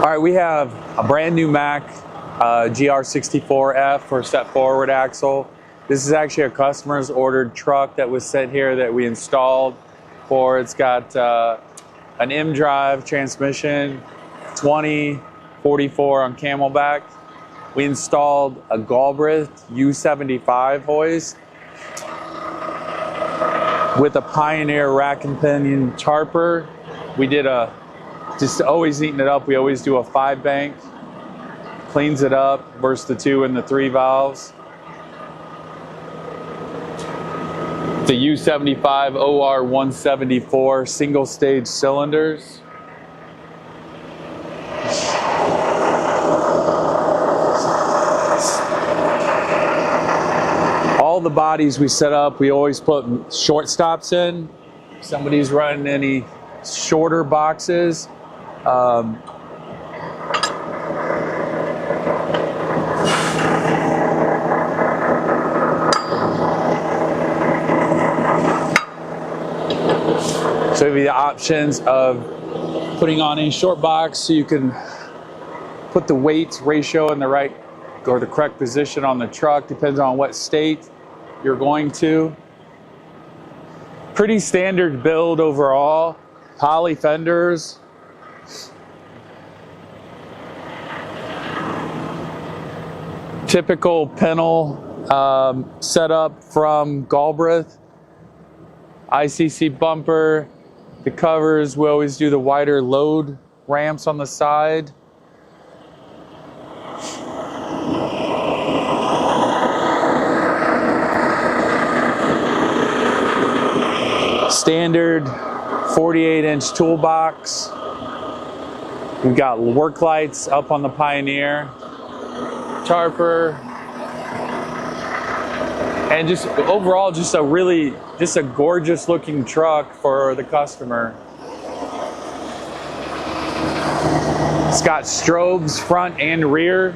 All right, we have a brand new Mack GR64F for step forward axle. This is actually a customer's ordered truck that was sent here that we installed for. It's got an M drive transmission, 2044 on Camelback. We installed a Galbreath U75 hoist with a Pinion rack and pinion tarper. We did just always neaten it up. We always do a 5-bank, cleans it up versus the 2 and the 3 valves. The U75 OR 174 single stage cylinders. All the bodies we set up, we always put short stops in. If somebody's running any shorter boxes, so we have the options of putting on a short box so you can put the weight ratio in the right or the correct position on the truck, depends on what state you're going to. Pretty standard build overall. Poly fenders. Typical panel setup from Galbreath. ICC bumper. The covers, we always do the wider load ramps on the side. Standard 48-inch toolbox. We've got work lights up on the Pioneer, tarper, and just overall just a gorgeous looking truck for the customer. It's got strobes front and rear.